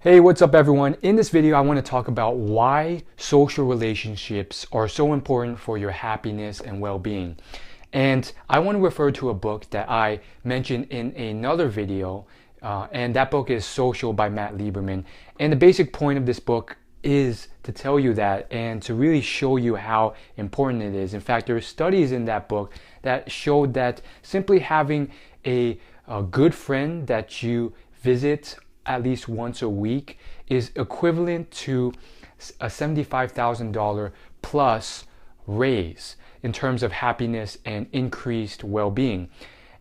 Hey, what's up everyone? In this video, I want to talk about why social relationships are so important for your happiness and well-being. And I want to refer to a book that I mentioned in another video, and that book is Social by Matt Lieberman. And the basic point of this book is to tell you that and to really show you how important it is. In fact, there are studies in that book that showed that simply having a good friend that you visit at least once a week is equivalent to a $75,000 plus raise in terms of happiness and increased well-being.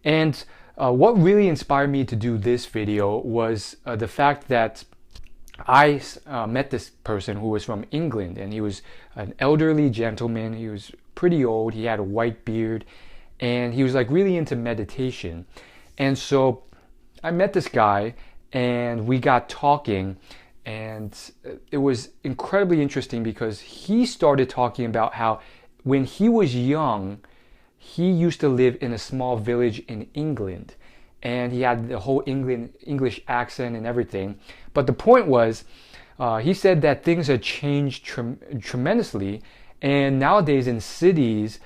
And what really inspired me to do this video was the fact that I met this person who was from England, and he was an elderly gentleman. He was pretty old. He had a white beard, and he was like really into meditation. And so I met this guy and we got talking, and it was incredibly interesting because he started talking about how when he was young, he used to live in a small village in England, and he had the whole English accent and everything. But the point was, he said that things had changed tremendously, and nowadays in cities,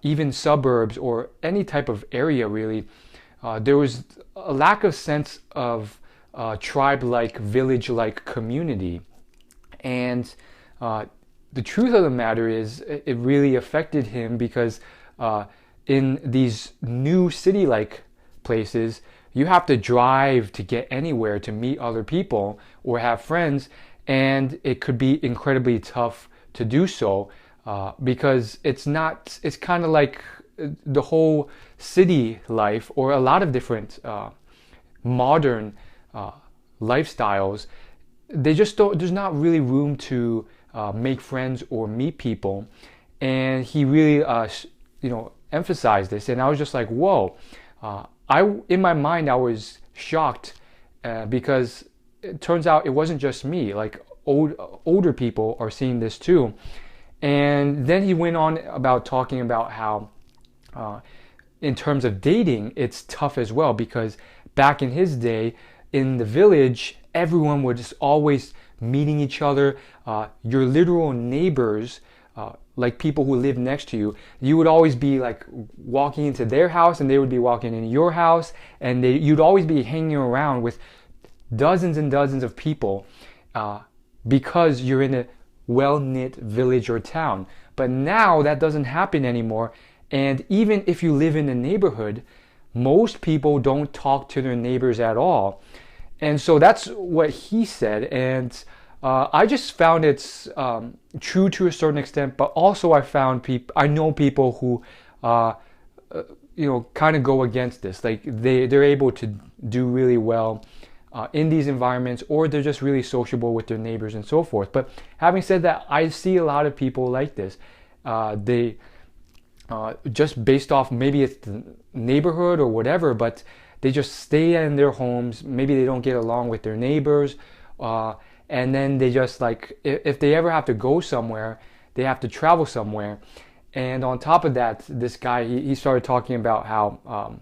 even suburbs or any type of area really, there was a lack of sense of tribe-like, village-like community. And the truth of the matter is, it really affected him because in these new city-like places, you have to drive to get anywhere to meet other people or have friends, and it could be incredibly tough to do so because it's kind of like the whole city life or a lot of different modern lifestyles. They just don't, there's not really room to make friends or meet people. And he really emphasized this, and I was just like, whoa. In my mind I was shocked because it turns out it wasn't just me. Like older people are seeing this too. And then he went on about talking about how in terms of dating, it's tough as well, because back in his day, in the village, everyone was just always meeting each other. Your literal neighbors, like people who live next to you, you would always be like walking into their house and they would be walking into your house, and you'd always be hanging around with dozens and dozens of people because you're in a well-knit village or town. But now that doesn't happen anymore. And even if you live in a neighborhood, most people don't talk to their neighbors at all. And so that's what he said. And I just found it's true to a certain extent, but also I know people who kind of go against this. Like they're able to do really well in these environments, or they're just really sociable with their neighbors and so forth. But having said that, I see a lot of people like this. They just based off, maybe it's the neighborhood or whatever, but they just stay in their homes. Maybe they don't get along with their neighbors, and then they just like, if they ever have to go somewhere, they have to travel somewhere. And on top of that, this guy, he started talking about how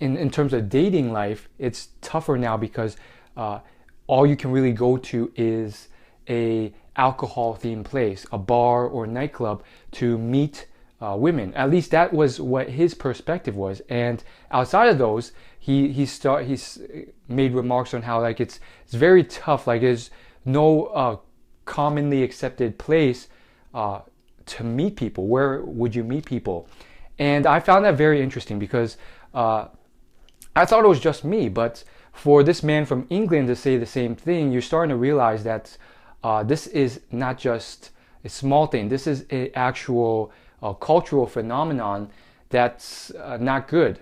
in terms of dating life, it's tougher now because all you can really go to is a alcohol themed place, a bar or nightclub, to meet women. At least that was what his perspective was. And outside of those, he's made remarks on how like it's very tough. Like there's no commonly accepted place to meet people. Where would you meet people? And I found that very interesting because I thought it was just me, but for this man from England to say the same thing, you're starting to realize that this is not just a small thing. This is an actual cultural phenomenon that's not good.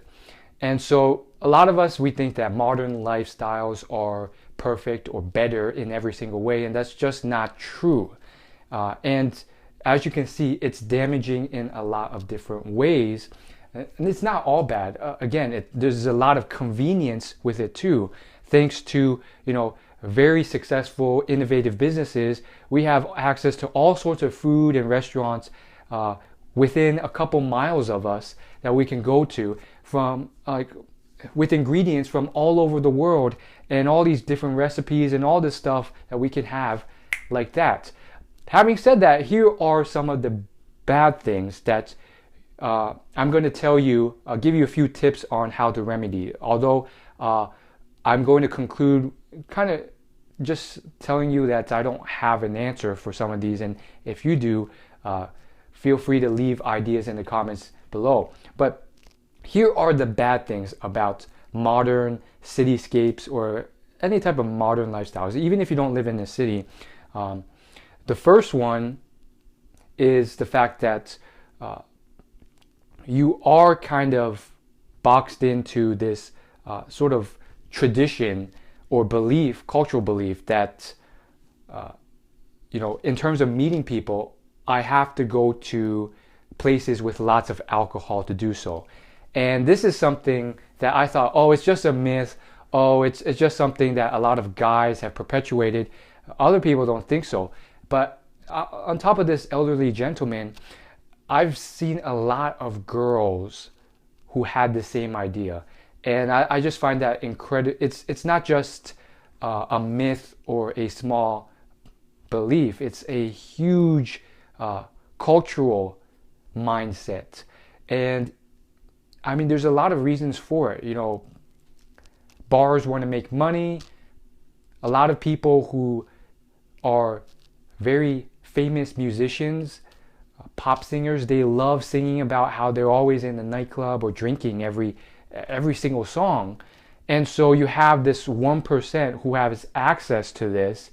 And so a lot of us, we think that modern lifestyles are perfect or better in every single way, and that's just not true. And as you can see, it's damaging in a lot of different ways. And it's not all bad. Again, there's a lot of convenience with it too. Thanks to, very successful, innovative businesses, we have access to all sorts of food and restaurants within a couple miles of us that we can go to, from like with ingredients from all over the world and all these different recipes and all this stuff that we can have like that. Having said that, here are some of the bad things that I'm going to tell you. I'll give you a few tips on how to remedy. Although I'm going to conclude kind of just telling you that I don't have an answer for some of these, and if you do, feel free to leave ideas in the comments below. But here are the bad things about modern cityscapes or any type of modern lifestyles, even if you don't live in a city. The first one is the fact that you are kind of boxed into this sort of tradition or belief, cultural belief that, in terms of meeting people, I have to go to places with lots of alcohol to do so. And this is something that I thought, oh, it's just a myth. Oh, it's just something that a lot of guys have perpetuated. Other people don't think so. But on top of this elderly gentleman, I've seen a lot of girls who had the same idea. And I just find that incredible. It's not just a myth or a small belief. It's a huge cultural mindset. And I mean, there's a lot of reasons for it. Bars want to make money. A lot of people who are very famous musicians, pop singers, they love singing about how they're always in the nightclub or drinking every single song. And so you have this 1% who has access to this,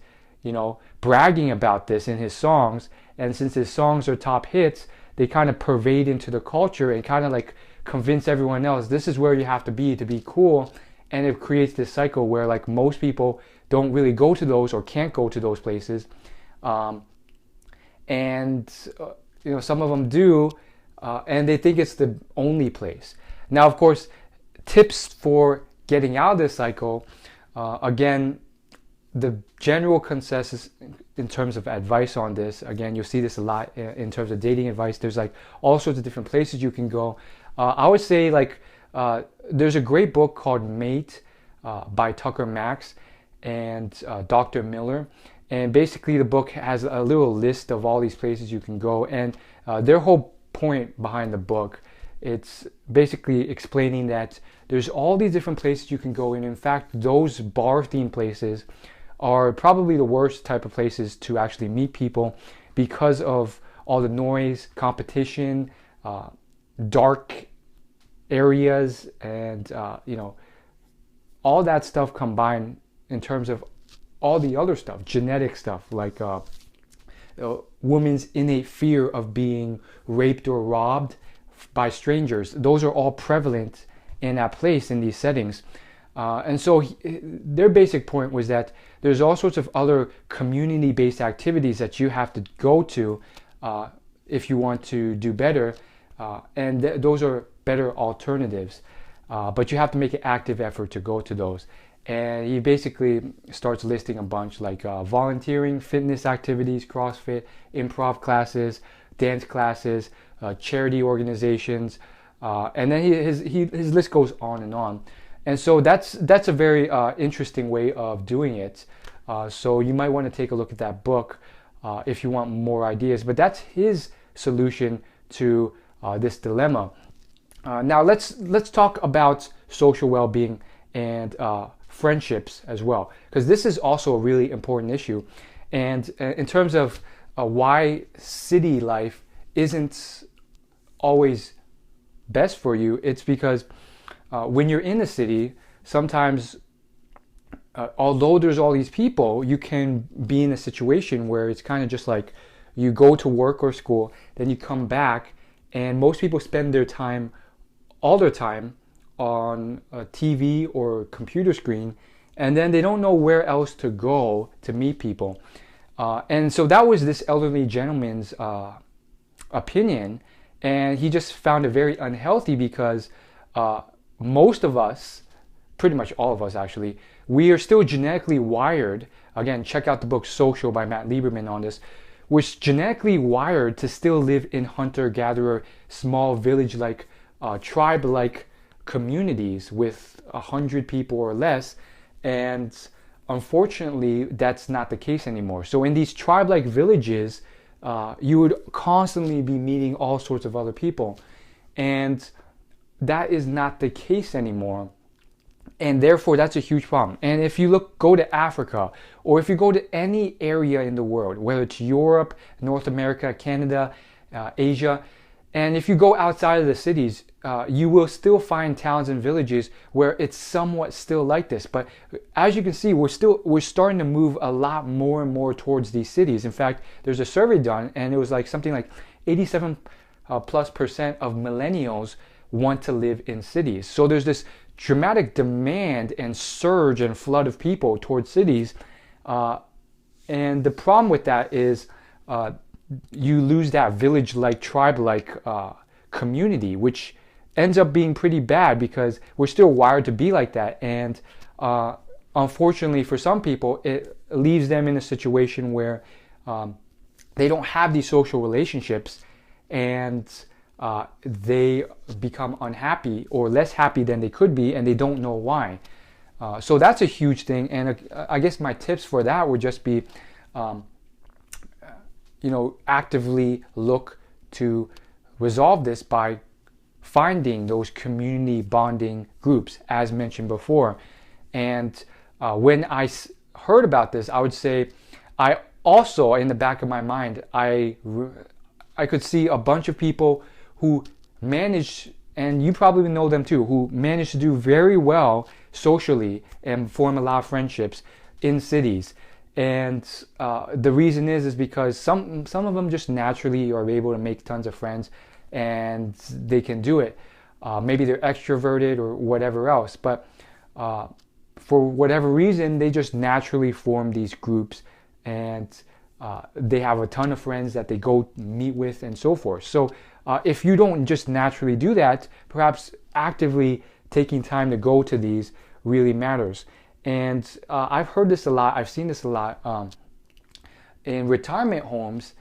bragging about this in his songs. And since his songs are top hits, they kind of pervade into the culture and kind of like convince everyone else this is where you have to be cool. And it creates this cycle where like most people don't really go to those or can't go to those places. Some of them do, and they think it's the only place. Now, of course, tips for getting out of this cycle, again, the general consensus in terms of advice on this, again, you'll see this a lot in terms of dating advice. There's like all sorts of different places you can go. I would say there's a great book called Mate by Tucker Max and Dr. Miller. And basically the book has a little list of all these places you can go. And their whole point behind the book, it's basically explaining that there's all these different places you can go. And in fact, those bar-themed places are probably the worst type of places to actually meet people because of all the noise, competition, dark areas, and all that stuff combined in terms of all the other stuff, genetic stuff, like women's innate fear of being raped or robbed by strangers. Those are all prevalent in that place, in these settings. And so their basic point was that there's all sorts of other community-based activities that you have to go to if you want to do better. And those are better alternatives. But you have to make an active effort to go to those. And he basically starts listing a bunch like volunteering, fitness activities, CrossFit, improv classes, dance classes, charity organizations, and then his list goes on and on. And so that's a very interesting way of doing it. So you might want to take a look at that book if you want more ideas. But that's his solution to this dilemma. Now let's talk about social well-being and friendships as well, because this is also a really important issue. And in terms of why city life isn't always best for you, it's because when you're in the city, sometimes although there's all these people, you can be in a situation where it's kind of just like you go to work or school, then you come back, and most people spend all their time on a TV or computer screen, and then they don't know where else to go to meet people. And so that was this elderly gentleman's opinion, and he just found it very unhealthy because most of us, pretty much all of us actually, we are still genetically wired. Again, check out the book Social by Matt Lieberman on this. We're genetically wired to still live in hunter-gatherer, small village-like, tribe-like communities with 100 people or less, and unfortunately that's not the case anymore. So in these tribe-like villages, you would constantly be meeting all sorts of other people, and that is not the case anymore. And therefore that's a huge problem. And if you go to Africa, or if you go to any area in the world, whether it's Europe, North America, Canada, Asia, and if you go outside of the cities, you will still find towns and villages where it's somewhat still like this. But as you can see, we're starting to move a lot more and more towards these cities. In fact, there's a survey done, and it was like something like 87% plus of millennials want to live in cities. So there's this dramatic demand and surge and flood of people towards cities, and the problem with that is you lose that village-like, tribe-like community, which ends up being pretty bad because we're still wired to be like that. And unfortunately for some people, it leaves them in a situation where they don't have these social relationships, and they become unhappy or less happy than they could be, and they don't know why. So that's a huge thing. And I guess my tips for that would just be, actively look to resolve this by finding those community bonding groups, as mentioned before. And when I heard about this, I would say, I also, in the back of my mind, I could see a bunch of people who managed, and you probably know them too, who managed to do very well socially and form a lot of friendships in cities. And the reason is because some of them just naturally are able to make tons of friends, and they can do it. Maybe they're extroverted or whatever else, but for whatever reason, they just naturally form these groups, and they have a ton of friends that they go meet with and so forth. So if you don't just naturally do that, perhaps actively taking time to go to these really matters. And I've heard this a lot, I've seen this a lot. In retirement homes,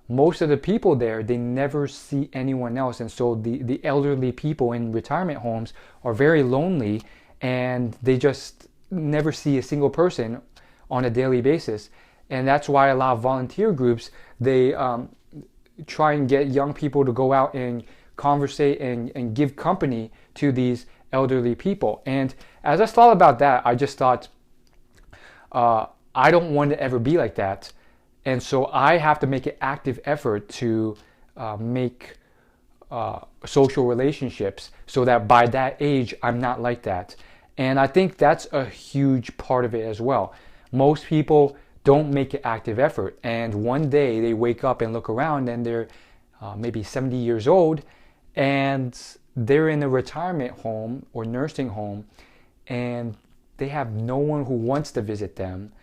most of the people there, they never see anyone else. And so the elderly people in retirement homes are very lonely, and they just never see a single person on a daily basis. And that's why a lot of volunteer groups, they try and get young people to go out and conversate and give company to these elderly people. And as I thought about that, I just thought, I don't want to ever be like that. And so I have to make an active effort to make social relationships so that by that age, I'm not like that. And I think that's a huge part of it as well. Most people don't make an active effort, and one day they wake up and look around, and they're maybe 70 years old, and they're in a retirement home or nursing home, and they have no one who wants to visit them,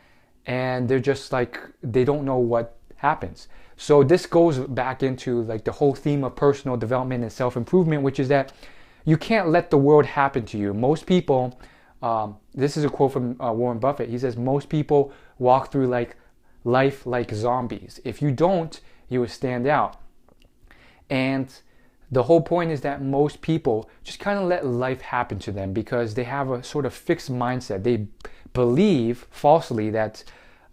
and they're just like, they don't know what happens. So this goes back into like the whole theme of personal development and self-improvement, which is that you can't let the world happen to you. Most people, this is a quote from Warren Buffett. He says, most people walk through life like zombies. If you don't, you will stand out. And the whole point is that most people just kind of let life happen to them because they have a sort of fixed mindset. They believe falsely that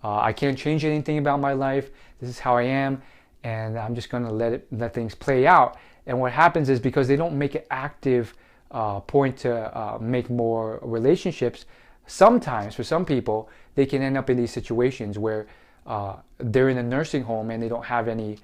I can't change anything about my life. This is how I am, and I'm just going to let things play out. And what happens is, because they don't make an active point to make more relationships, sometimes for some people they can end up in these situations where they're in a nursing home and they don't have any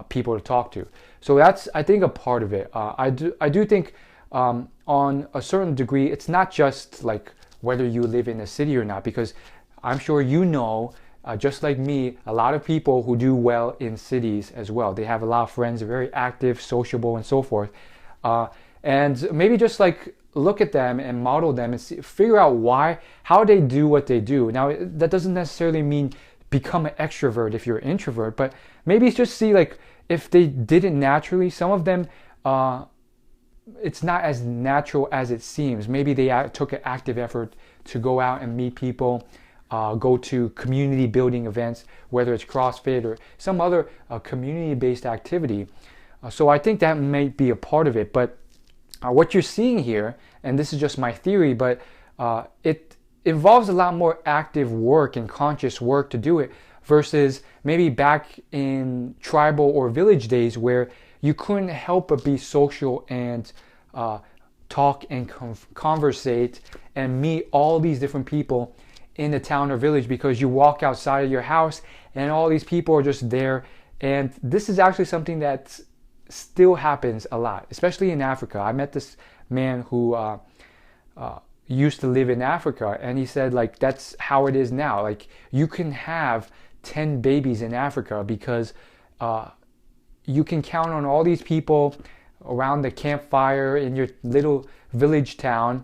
people to talk to. So that's, I think, a part of it. I do think on a certain degree, it's not just like whether you live in a city or not, because I'm sure you know, just like me, a lot of people who do well in cities as well. They have a lot of friends, they're very active, sociable, and so forth. And maybe just like look at them and model them and figure out how they do what they do. Now, that doesn't necessarily mean become an extrovert if you're an introvert, but maybe just see like if they did it naturally. Some of them, it's not as natural as it seems. Maybe they took an active effort to go out and meet people, go to community building events, whether it's CrossFit or some other community-based activity. So I think that might be a part of it. But what you're seeing here, and this is just my theory, but it involves a lot more active work and conscious work to do it versus maybe back in tribal or village days where you couldn't help but be social and talk and conversate and meet all these different people in the town or village, because you walk outside of your house and all these people are just there. And this is actually something that still happens a lot, especially in Africa. I met this man who used to live in Africa, and he said, like, that's how it is now. Like, you can have 10 babies in Africa because you can count on all these people around the campfire in your little village town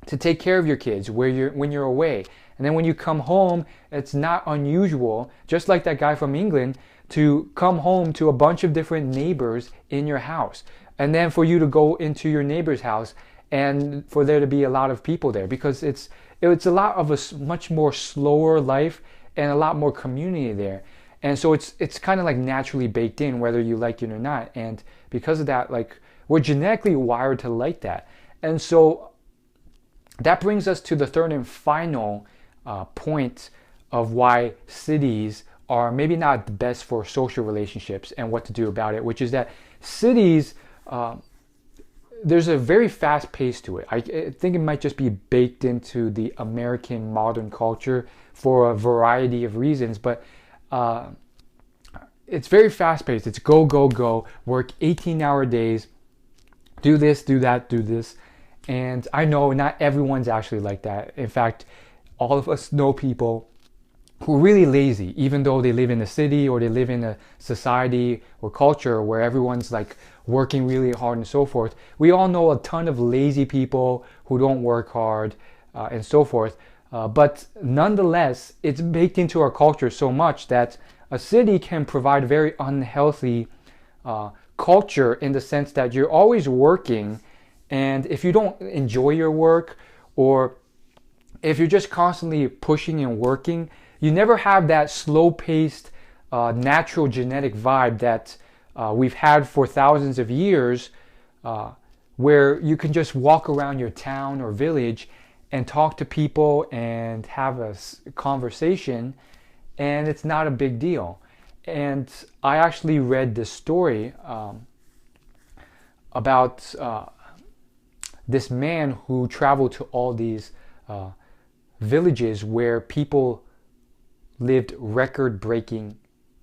to take care of your kids when you're away. And then when you come home, it's not unusual, just like that guy from England, to come home to a bunch of different neighbors in your house. And then for you to go into your neighbor's house and for there to be a lot of people there, because it's a lot of a much more slower life and a lot more community there. And so it's kind of like naturally baked in, whether you like it or not. And because of that, like, we're genetically wired to like that. And so that brings us to the third and final point of why cities are maybe not the best for social relationships and what to do about it, which is that cities, there's a very fast pace to it. I think it might just be baked into the American modern culture for a variety of reasons, but it's very fast paced. It's go, go, go, work 18-hour days, do this, do that, do this. And I know not everyone's actually like that. In fact, all of us know people who are really lazy, even though they live in a city or they live in a society or culture where everyone's like working really hard and so forth. We all know a ton of lazy people who don't work hard and so forth. But nonetheless, it's baked into our culture so much that a city can provide a very unhealthy culture, in the sense that you're always working, and if you don't enjoy your work, or if you're just constantly pushing and working, you never have that slow-paced, natural genetic vibe that we've had for thousands of years, where you can just walk around your town or village and talk to people and have a conversation, and it's not a big deal. And I actually read this story about this man who traveled to all these villages where people lived record-breaking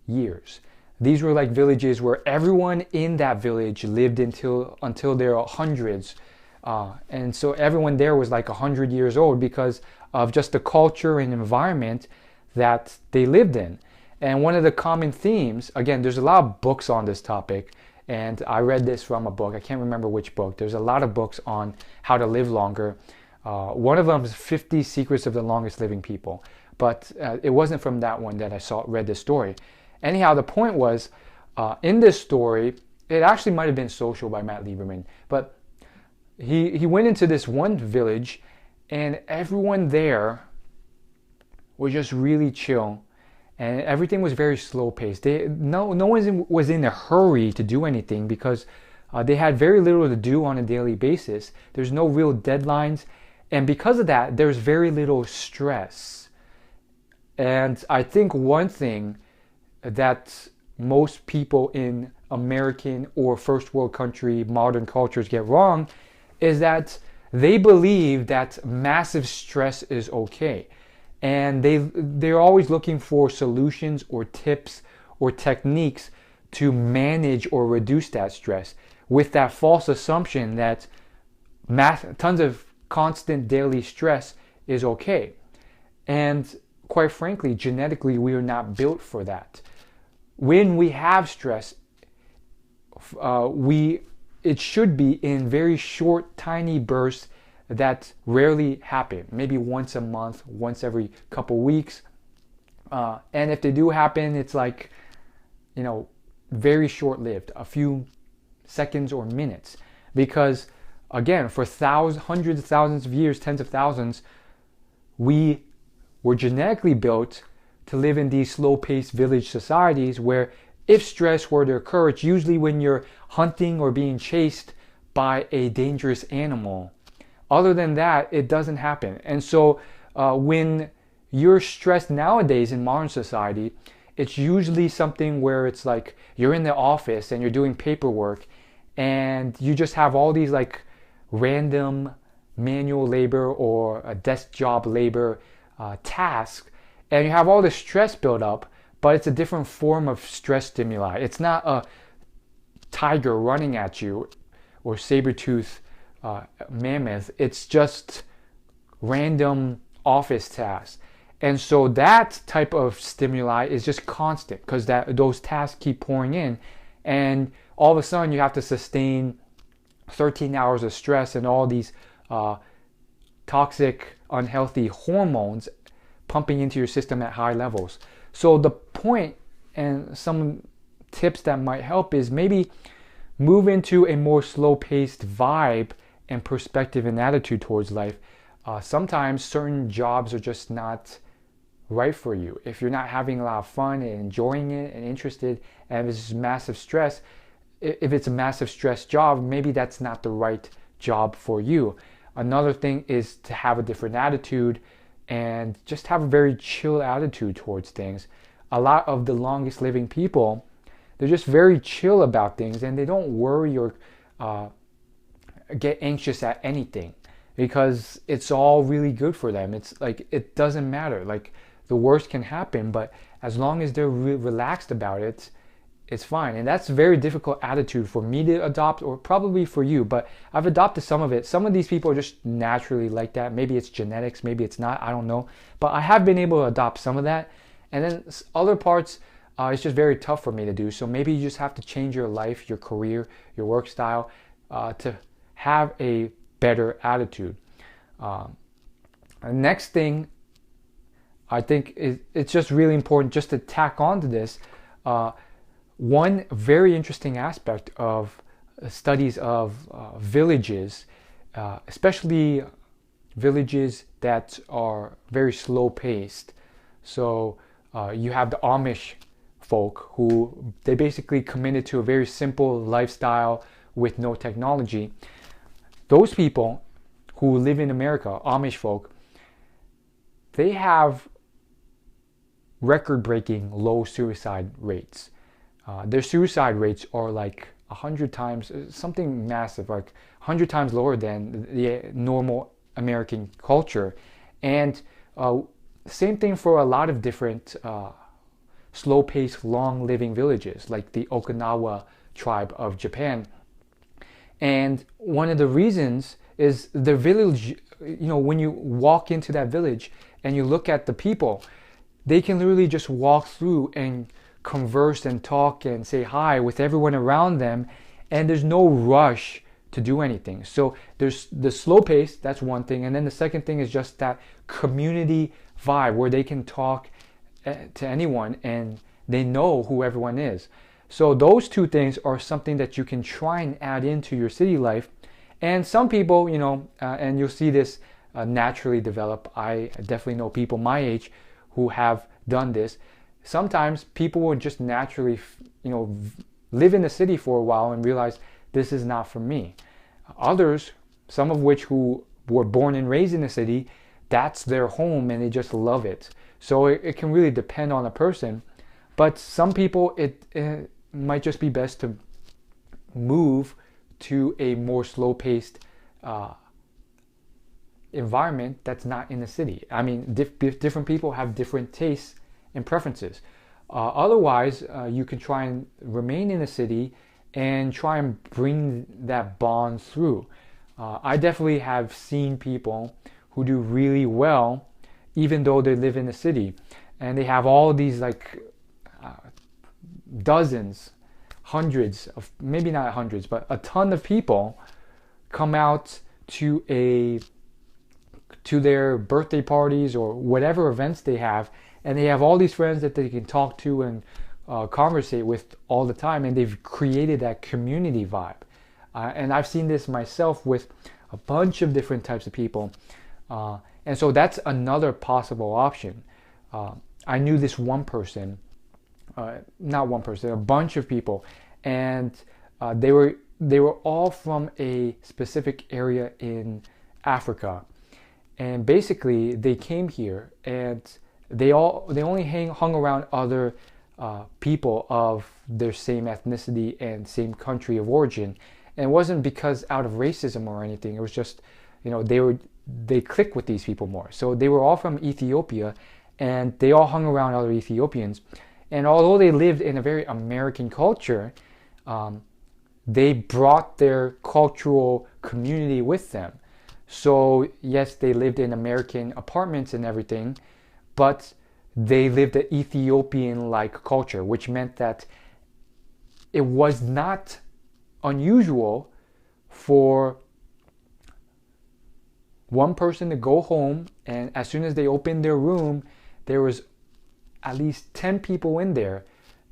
years. These were like villages where everyone in that village lived until their hundreds. And so everyone there was like 100 years old because of just the culture and environment that they lived in. And one of the common themes, again, there's a lot of books on this topic, and I read this from a book. I can't remember which book. There's a lot of books on how to live longer. One of them is 50 Secrets of the Longest Living People. But it wasn't from that one that I read this story. Anyhow, the point was, in this story, it actually might have been Social by Matt Lieberman, but he went into this one village, and everyone there was just really chill, and everything was very slow paced. No one was in a hurry to do anything, because they had very little to do on a daily basis. There's no real deadlines, and because of that, there's very little stress. And I think one thing that most people in American or first world country modern cultures get wrong is that they believe that massive stress is okay. And they're always looking for solutions or tips or techniques to manage or reduce that stress, with that false assumption that tons of constant daily stress is okay. And quite frankly, genetically, we are not built for that. When we have stress, it should be in very short, tiny bursts that rarely happen. Maybe once a month, once every couple weeks. And if they do happen, it's like, very short-lived, a few seconds or minutes. Because, again, for hundreds of thousands of years, tens of thousands, we were genetically built to live in these slow-paced village societies where if stress were to occur, it's usually when you're hunting or being chased by a dangerous animal. Other than that, it doesn't happen. And so when you're stressed nowadays in modern society, it's usually something where it's like you're in the office and you're doing paperwork and you just have all these like random manual labor or a desk job labor tasks, and you have all this stress built up, but it's a different form of stress stimuli. It's not a tiger running at you or saber-tooth mammoth. It's just random office tasks. And so that type of stimuli is just constant because those tasks keep pouring in, and all of a sudden you have to sustain 13 hours of stress and all these toxic, unhealthy hormones pumping into your system at high levels. So the point and some tips that might help is maybe move into a more slow-paced vibe and perspective and attitude towards life. Sometimes certain jobs are just not right for you. If you're not having a lot of fun and enjoying it and interested, and if it's massive stress, if it's a massive stress job, maybe that's not the right job for you. Another thing is to have a different attitude and just have a very chill attitude towards things. A lot of the longest living people, they're just very chill about things, and they don't worry or get anxious at anything because it's all really good for them. It's like it doesn't matter. Like the worst can happen, but as long as they're relaxed about it, it's fine. And that's a very difficult attitude for me to adopt, or probably for you, but I've adopted some of it. Some of these people are just naturally like that. Maybe it's genetics, maybe it's not, I don't know. But I have been able to adopt some of that. And then other parts, it's just very tough for me to do. So maybe you just have to change your life, your career, your work style to have a better attitude. The next thing I think it's just really important just to tack onto this. One very interesting aspect of studies of villages, especially villages that are very slow paced. So you have the Amish folk who they basically committed to a very simple lifestyle with no technology. Those people who live in America, Amish folk, they have record-breaking low suicide rates. Their suicide rates are like 100 times, something massive, like 100 times lower than the normal American culture. And same thing for a lot of different slow-paced, long-living villages, like the Okinawa tribe of Japan. And one of the reasons is the village, when you walk into that village and you look at the people, they can literally just walk through and converse and talk and say hi with everyone around them, and there's no rush to do anything. So there's the slow pace, that's one thing, and then the second thing is just that community vibe where they can talk to anyone and they know who everyone is. So those two things are something that you can try and add into your city life. And some people, and you'll see this naturally develop. I definitely know people my age who have done this. Sometimes people will just naturally, live in the city for a while and realize this is not for me. Others, some of which who were born and raised in the city, that's their home and they just love it. So it can really depend on a person. But some people, it might just be best to move to a more slow-paced environment that's not in the city. I mean, different people have different tastes and preferences. Otherwise, you can try and remain in the city and try and bring that bond through. I definitely have seen people who do really well even though they live in the city, and they have all these like dozens, hundreds of, maybe not hundreds, but a ton of people come out to their birthday parties or whatever events they have, and they have all these friends that they can talk to and conversate with all the time, and they've created that community vibe. And I've seen this myself with a bunch of different types of people, and so that's another possible option. I knew this one person, not one person, a bunch of people, and they were they were all from a specific area in Africa. And basically they came here, and they only hung around other people of their same ethnicity and same country of origin. And it wasn't because out of racism or anything. It was just, they clicked with these people more. So they were all from Ethiopia, and they all hung around other Ethiopians. And although they lived in a very American culture, they brought their cultural community with them. So yes, they lived in American apartments and everything, but they lived an Ethiopian-like culture, which meant that it was not unusual for one person to go home, and as soon as they opened their room, there was at least 10 people in there,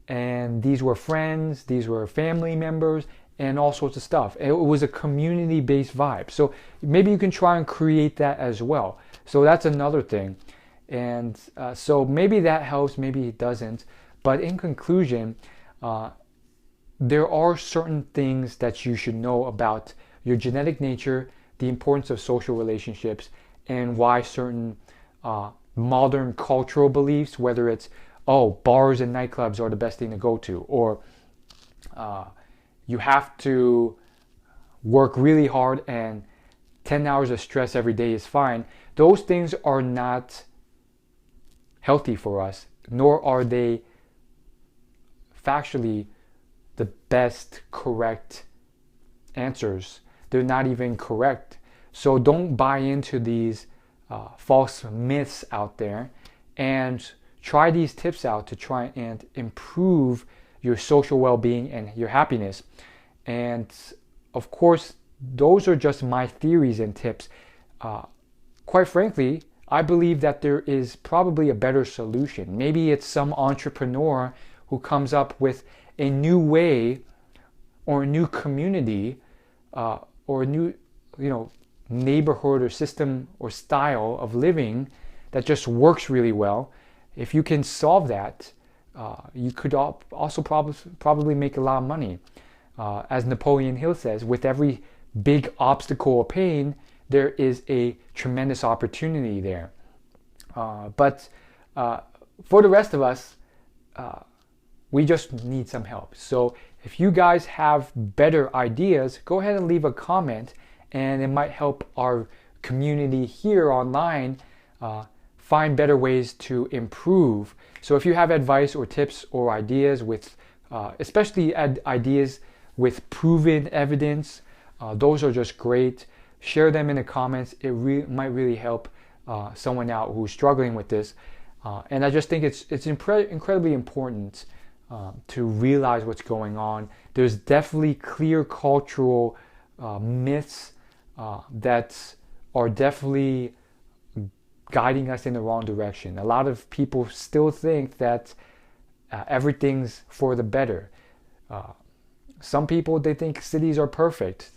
and these were friends, these were family members, and all sorts of stuff. It was a community-based vibe. So maybe you can try and create that as well. So that's another thing. And so maybe that helps, maybe it doesn't. But in conclusion, there are certain things that you should know about your genetic nature, the importance of social relationships, and why certain modern cultural beliefs, whether it's, oh, bars and nightclubs are the best thing to go to, or you have to work really hard and 10 hours of stress every day is fine. Those things are not healthy for us, nor are they factually the best correct answers. They're not even correct. So don't buy into these false myths out there, and try these tips out to try and improve your social well-being and your happiness. And of course, those are just my theories and tips. Quite frankly, I believe that there is probably a better solution. Maybe it's some entrepreneur who comes up with a new way, or a new community, or a new, neighborhood or system or style of living that just works really well. If you can solve that, you could also probably make a lot of money. As Napoleon Hill says, with every big obstacle or pain, there is a tremendous opportunity there. But for the rest of us, we just need some help. So if you guys have better ideas, go ahead and leave a comment, and it might help our community here online find better ways to improve. So if you have advice or tips or ideas with, especially ideas with proven evidence, those are just great. Share them in the comments. It might really help someone out who's struggling with this. And I just think it's incredibly important to realize what's going on. There's definitely clear cultural myths that are definitely guiding us in the wrong direction. A lot of people still think that everything's for the better. Some people, they think cities are perfect.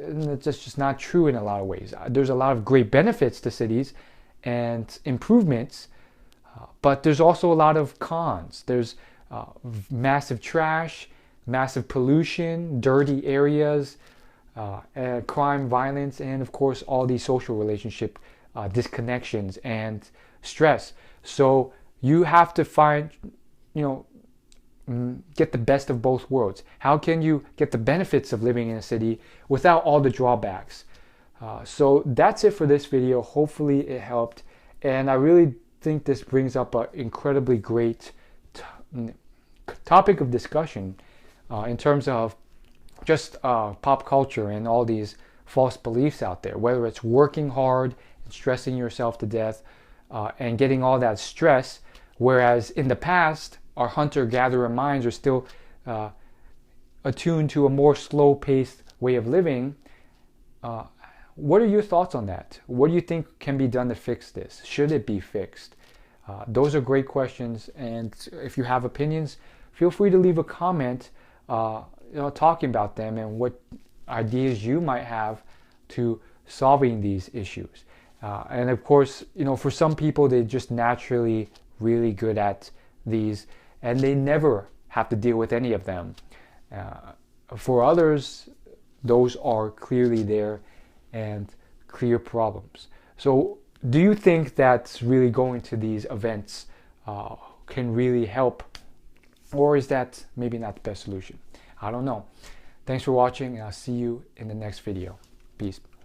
And it's just not true in a lot of ways. There's a lot of great benefits to cities and improvements, but there's also a lot of cons. There's massive trash, massive pollution, dirty areas, crime, violence, and of course all these social relationship disconnections and stress. So you have to find, get the best of both worlds. How can you get the benefits of living in a city without all the drawbacks? So that's it for this video. Hopefully it helped, and I really think this brings up an incredibly great topic of discussion in terms of just pop culture and all these false beliefs out there, whether it's working hard and stressing yourself to death and getting all that stress, whereas in the past our hunter-gatherer minds are still attuned to a more slow-paced way of living. What are your thoughts on that? What do you think can be done to fix this? Should it be fixed? Those are great questions, and if you have opinions, feel free to leave a comment talking about them and what ideas you might have to solving these issues. And of course, for some people, they're just naturally really good at these, and they never have to deal with any of them. For others, those are clearly there and clear problems. So do you think that really going to these events can really help, or is that maybe not the best solution? I don't know. Thanks for watching, and I'll see you in the next video. Peace.